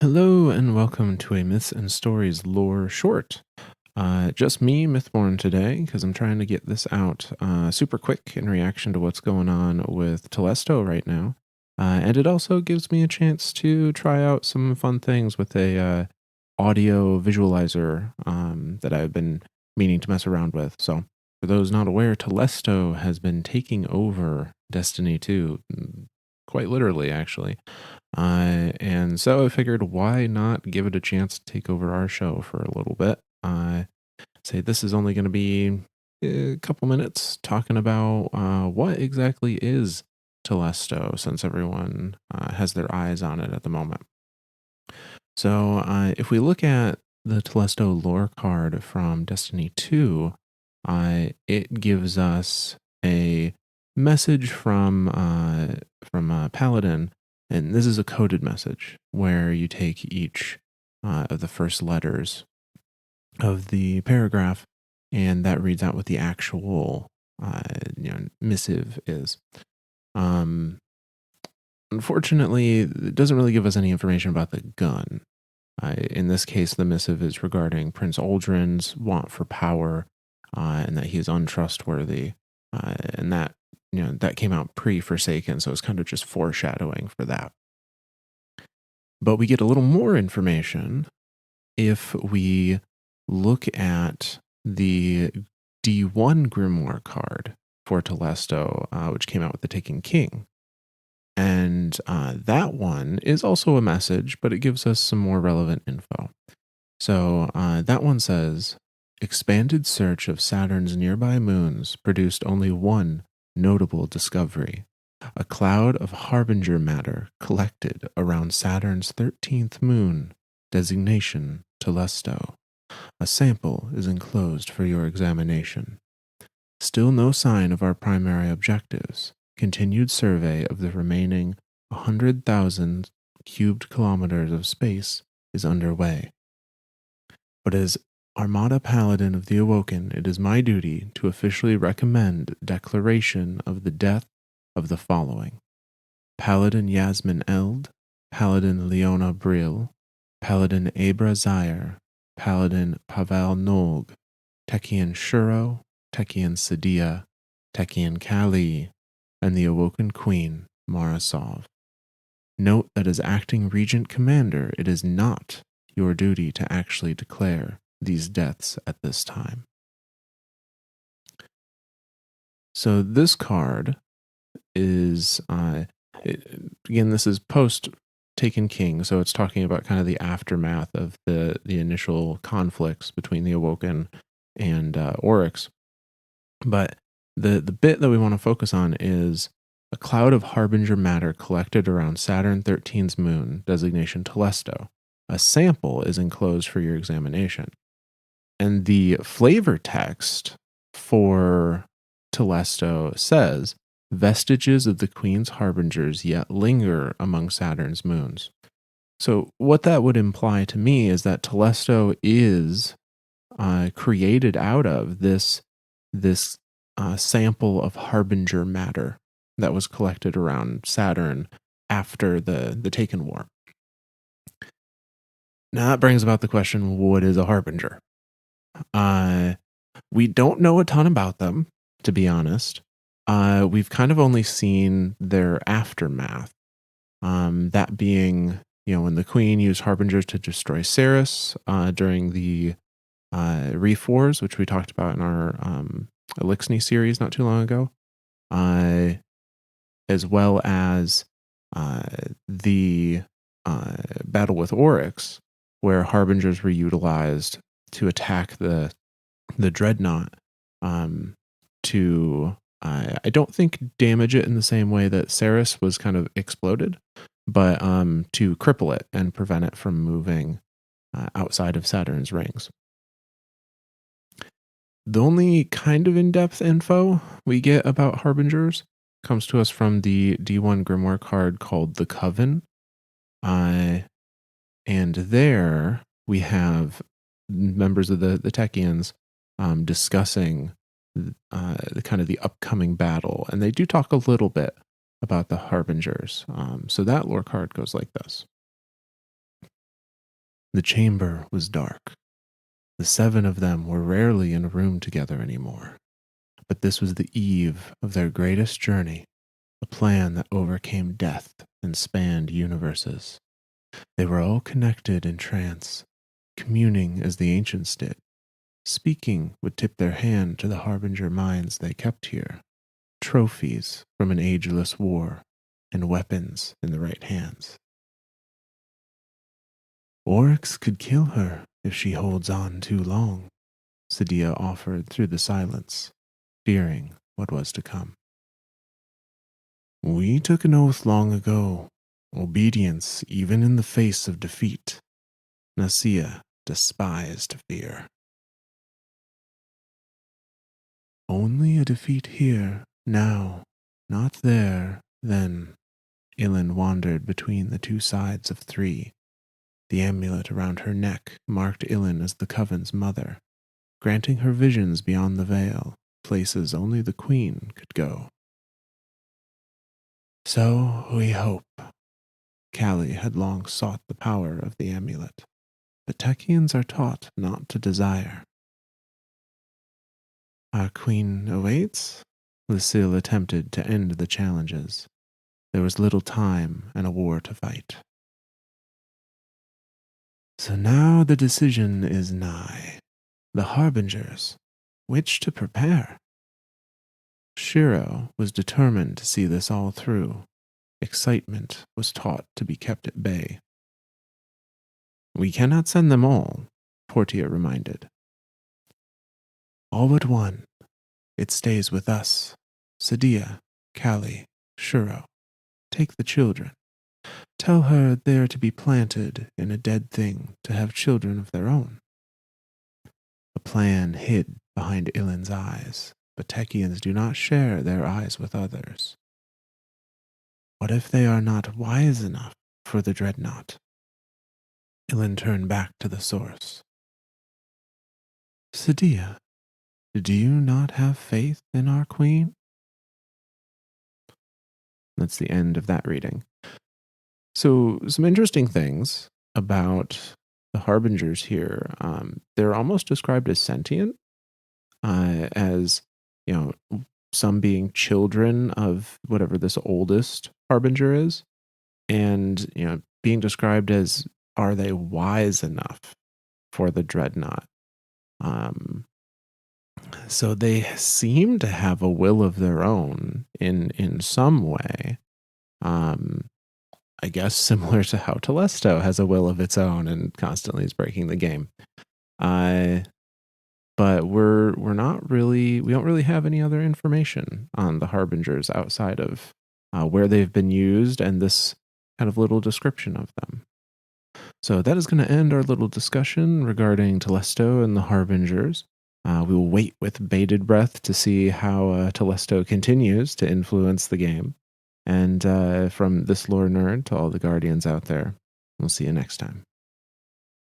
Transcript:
Hello and welcome to a Myths and Stories lore short. Just me, Mythborn, today, because I'm trying to get this out super quick in reaction to what's going on with Telesto right now. And it also gives me a chance to try out some fun things with a audio visualizer that I've been meaning to mess around with. So, for those not aware, Telesto has been taking over Destiny 2, quite literally, actually. And so I figured, why not give it a chance to take over our show for a little bit? Say this is only going to be a couple minutes talking about what exactly is Telesto, since everyone has their eyes on it at the moment. So if we look at the Telesto lore card from Destiny 2, it gives us a message from Paladin, and this is a coded message where you take each of the first letters of the paragraph, and that reads out what the actual missive is. Um, Unfortunately, it doesn't really give us any information about the gun. In this case, the missive is regarding Prince Aldrin's want for power, and that he is untrustworthy, and that came out pre-Forsaken, so it's kind of just foreshadowing for that. But we get a little more information if we look at the D1 Grimoire card for Telesto, which came out with the Taken King. And that one is also a message, but it gives us some more relevant info. So that one says, expanded search of Saturn's nearby moons produced only one notable discovery. A cloud of harbinger matter collected around Saturn's 13th moon, designation Telesto. A sample is enclosed for your examination. Still no sign of our primary objectives. Continued survey of the remaining 100,000 cubed kilometers of space is underway. But as Armada Paladin of the Awoken, it is my duty to officially recommend declaration of the death of the following: Paladin Yasmin Eld, Paladin Leona Brill, Paladin Abra Zaire, Paladin Pavel Nolg, Tekian Shuro, Tekian Sadia, Tekian Kali, and the Awoken Queen, Marasov. Note that as acting Regent Commander, it is not your duty to actually declare these deaths at this time. So this card is, again, this is post Taken King, so it's talking about kind of the aftermath of the initial conflicts between the Awoken and Oryx. But the bit that we want to focus on is a cloud of harbinger matter collected around Saturn 13's moon, designation Telesto. A sample is enclosed for your examination. And the flavor text for Telesto says, vestiges of the Queen's harbingers yet linger among Saturn's moons. So what that would imply to me is that Telesto is created out of this sample of harbinger matter that was collected around Saturn after the Taken War. Now that brings about the question, what is a harbinger? We don't know a ton about them, to be honest. We've kind of only seen their aftermath. That being, when the Queen used harbingers to destroy Ceres during the Reef Wars, which we talked about in our Elixni series not too long ago, as well as the battle with Oryx, where harbingers were utilized to attack the dreadnought to I don't think damage it in the same way that Ceres was kind of exploded, but to cripple it and prevent it from moving outside of Saturn's rings. The only kind of in-depth info we get about harbingers comes to us from the D1 Grimoire card called the Coven. And there we have members of the Techians discussing the kind of the upcoming battle, and they do talk a little bit about the harbingers. So that lore card goes like this: The chamber was dark. The seven of them were rarely in a room together anymore. But this was the eve of their greatest journey, a plan that overcame death and spanned universes. They were all connected in trance, communing as the ancients did. Speaking would tip their hand to the harbinger minds they kept here, trophies from an ageless war, and weapons in the right hands. Oryx could kill her if she holds on too long, Sadia offered through the silence, fearing what was to come. We took an oath long ago, obedience even in the face of defeat. Nasia despised fear. Only a defeat here, now, not there, then. Ilin wandered between the two sides of three. The amulet around her neck marked Ilin as the coven's mother, granting her visions beyond the veil, places only the queen could go. So we hope. Callie had long sought the power of the amulet, but Techians are taught not to desire. Our queen awaits? Lucille attempted to end the challenges. There was little time and a war to fight. So now the decision is nigh. The harbingers, which to prepare? Shiro was determined to see this all through. Excitement was taught to be kept at bay. We cannot send them all, Portia reminded. All but one. It stays with us. Sadia, Callie, Shiro. Take the children. Tell her they are to be planted in a dead thing to have children of their own. A plan hid behind Ilin's eyes, but Techians do not share their eyes with others. What if they are not wise enough for the dreadnought? Ilin turned back to the source. Sadia, do you not have faith in our queen? That's the end of that reading. So, some interesting things about the harbingers here. They're almost described as sentient, as, you know, some being children of whatever this oldest harbinger is, and, you know, being described as, are they wise enough for the dreadnought? So they seem to have a will of their own in some way. I guess similar to how Telesto has a will of its own and constantly is breaking the game. But we don't really have any other information on the harbingers outside of where they've been used and this kind of little description of them. So that is going to end our little discussion regarding Telesto and the harbingers. We will wait with bated breath to see how Telesto continues to influence the game. And from this lore nerd to all the guardians out there, we'll see you next time.